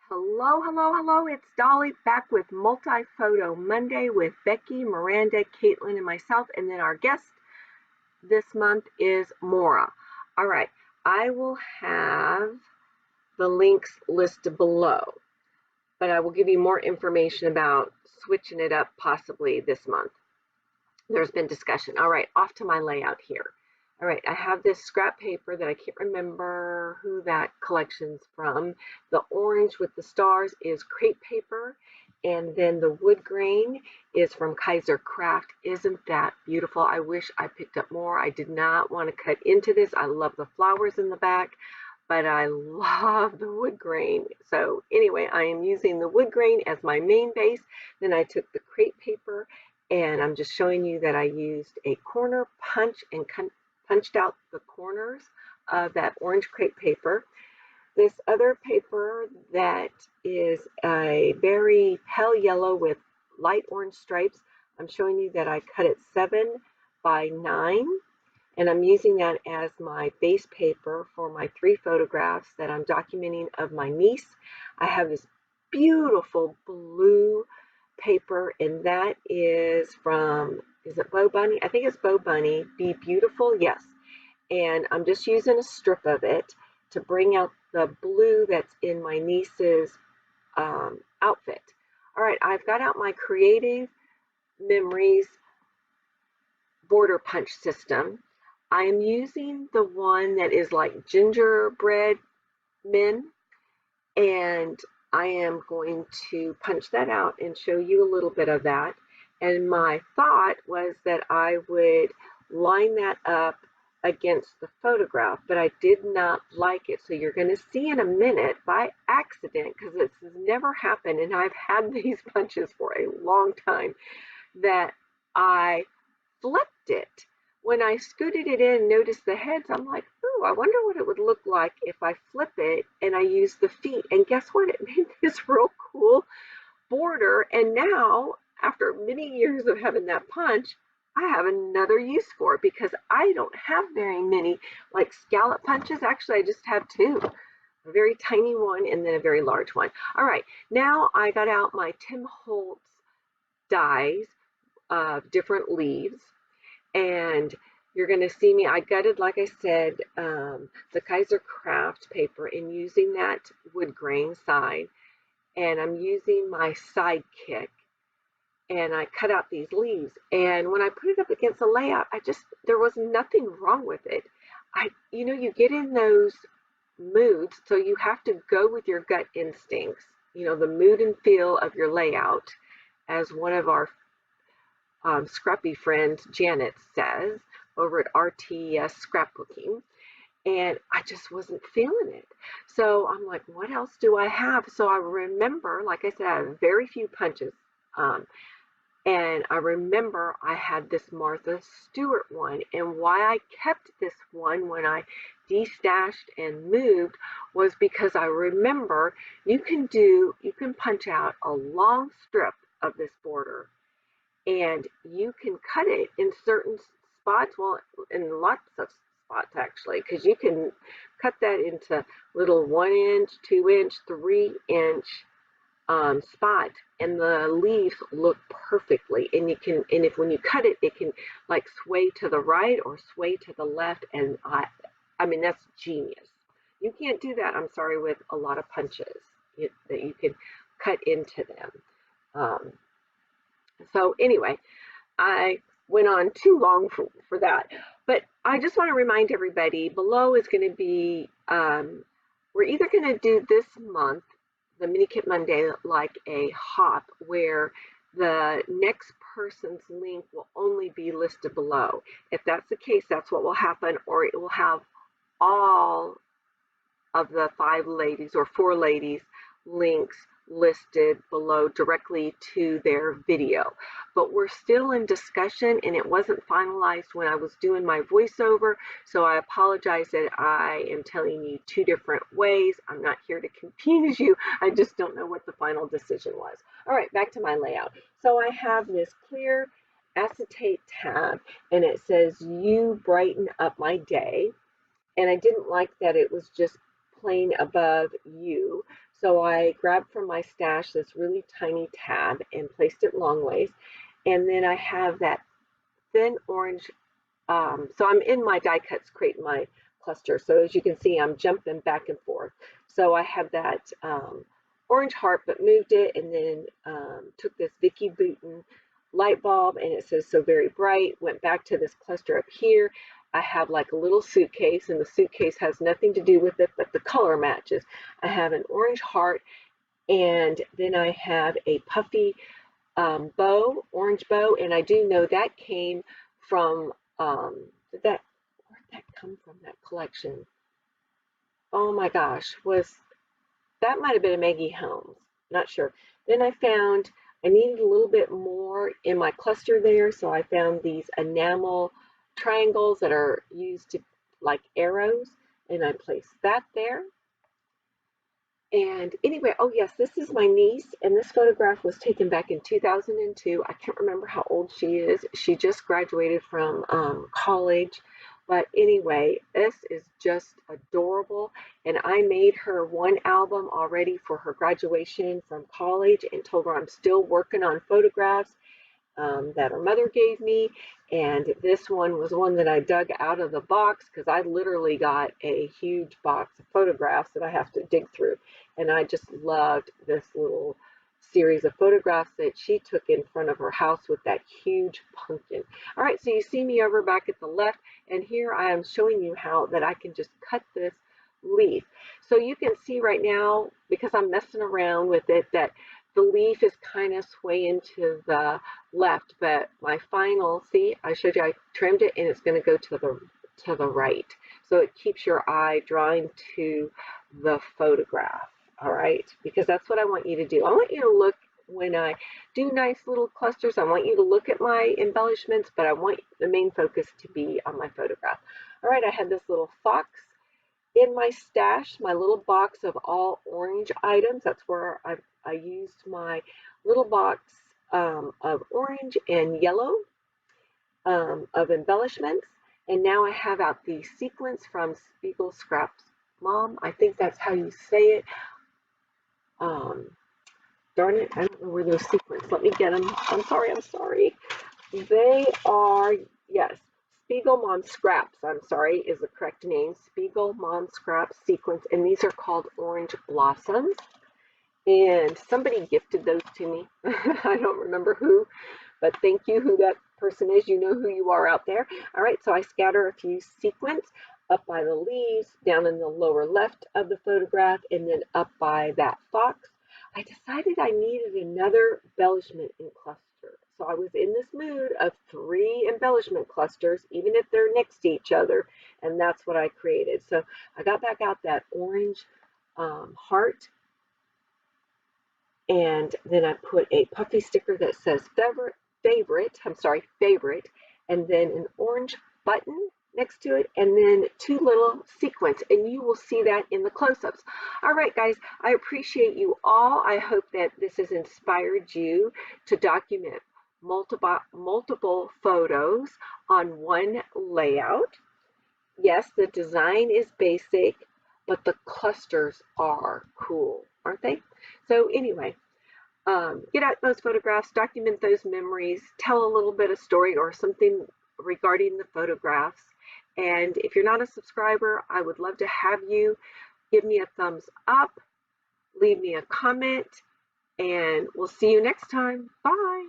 Hello, hello, hello. It's Dolly back with Multi-Photo Monday with Becky, Miranda, Katelyn, and myself. And then our guest this month is Moira. All right, I will have the links listed below, but I will give you more information about switching it up possibly this month. There's been discussion. All right, off to my layout here. All right, I have this scrap paper that I can't remember who that collection's from. The orange with the stars is crepe paper, and then the wood grain is from Kaiser Craft. Isn't that beautiful? I wish I picked up more. I did not want to cut into this. I love the flowers in the back, but I love the wood grain. So anyway, I am using the wood grain as my main base. Then I took the crepe paper, and I'm just showing you that I used a corner punch and punched out the corners of that orange crepe paper. This other paper that is a very pale yellow with light orange stripes, I'm showing you that I cut it 7 by 9, and I'm using that as my base paper for my 3 photographs that I'm documenting of my niece. I have this beautiful blue paper, and that is from, is it Bo Bunny? I think it's Bo Bunny. Be Beautiful, yes. And I'm just using a strip of it to bring out the blue that's in my niece's outfit. All right, I've got out my Creative Memories border punch system. I am using the one that is like gingerbread men, and I am going to punch that out and show you a little bit of that. And my thought was that I would line that up against the photograph, but I did not like it. So you're going to see in a minute by accident, because this has never happened, and I've had these punches for a long time, that I flipped it. When I scooted it in and noticed the heads, I'm like, ooh, I wonder what it would look like if I flip it and I use the feet. And guess what? It made this real cool border. And now, after many years of having that punch, I have another use for it because I don't have very many like scallop punches. Actually, I just have 2. A very tiny one and then a very large one. All right, now I got out my Tim Holtz dies of different leaves, and you're going to see me, I gutted, like I said, the Kaiser Craft paper and using that wood grain side, and I'm using my sidekick, and I cut out these leaves. And when I put it up against the layout, there was nothing wrong with it. You get in those moods, so you have to go with your gut instincts, the mood and feel of your layout, as one of our scrappy friend Janet says over at RTS Scrapbooking, and I just wasn't feeling it. So I'm like, what else do I have? So I remember, like I said, I have very few punches, and I remember I had this Martha Stewart one, and why I kept this one when I destashed and moved was because I remember you can punch out a long strip of this border, and you can cut it in certain spots, well, in lots of spots actually, because you can cut that into little 1-inch, 2-inch, 3-inch spot, and the leaves look perfectly. And when you cut it, it can like sway to the right or sway to the left, and I mean that's genius. You can't do that, I'm sorry, with a lot of punches that you can cut into them. So anyway, I went on too long for that. But I just want to remind everybody, below is going to be, we're either going to do this month, the Mini Kit Monday, like a hop, where the next person's link will only be listed below. If that's the case, that's what will happen, or it will have all of the 5 ladies or 4 ladies links listed below directly to their video. But we're still in discussion, and it wasn't finalized when I was doing my voiceover, so I apologize that I am telling you 2 different ways. I'm not here to confuse you. I just don't know what the final decision was. All right, back to my layout. So I have this clear acetate tab, and it says, "You brighten up my day." And I didn't like that it was just plain above you. So I grabbed from my stash this really tiny tab and placed it long ways. And then I have that thin orange. So I'm in my die cuts creating my cluster. So as you can see, I'm jumping back and forth. So I have that orange heart, but moved it, and then took this Vicky Bouton light bulb, and it says so very bright, went back to this cluster up here. I have like a little suitcase, and the suitcase has nothing to do with it, but the color matches. I have an orange heart, and then I have a puffy bow, orange bow, and I do know that came from, did that, where did that come from, that collection? Oh my gosh, that might have been a Maggie Helms, not sure. Then I found I needed a little bit more in my cluster there, so I found these enamel triangles that are used to like arrows, and I placed that there. And anyway, oh yes, this is my niece, and this photograph was taken back in 2002. I can't remember how old she is. She just graduated from college. But anyway, this is just adorable. And I made her one album already for her graduation from college and told her I'm still working on photographs that her mother gave me. And this one was one that I dug out of the box because I literally got a huge box of photographs that I have to dig through. And I just loved this little series of photographs that she took in front of her house with that huge pumpkin. All right, so you see me over back at the left, and here I am showing you how that I can just cut this leaf. So you can see right now, because I'm messing around with it, that the leaf is kind of swaying to the left, but my final, see, I showed you I trimmed it, and it's going to go to the right. So it keeps your eye drawing to the photograph, all right? Because that's what I want you to do. I want you to look when I do nice little clusters. I want you to look at my embellishments, but I want the main focus to be on my photograph. All right, I had this little fox in my stash, my little box of all orange items. That's where I used my little box of orange and yellow of embellishments. And now I have out the sequins from Spiegel Scraps Mom. I think that's how you say it. Darn it, I don't know where those sequins. Let me get them. I'm sorry. They are, yes, Spiegel Mom Scraps, I'm sorry, is the correct name. Spiegel Mom Scraps sequins, and these are called Orange Blossoms. And somebody gifted those to me. I don't remember who, but thank you who that person is. You know who you are out there. All right, so I scatter a few sequins up by the leaves, down in the lower left of the photograph, and then up by that fox. I decided I needed another embellishment in cluster. So I was in this mood of 3 embellishment clusters, even if they're next to each other, and that's what I created. So I got back out that orange heart, and then I put a puffy sticker that says favorite, and then an orange button next to it, and then 2 little sequins, and you will see that in the close-ups. All right, guys, I appreciate you all. I hope that this has inspired you to document multiple photos on one layout. Yes, the design is basic, but the clusters are cool, aren't they? So anyway, get out those photographs, document those memories, tell a little bit of story or something regarding the photographs. And if you're not a subscriber, I would love to have you give me a thumbs up, leave me a comment, and we'll see you next time. Bye.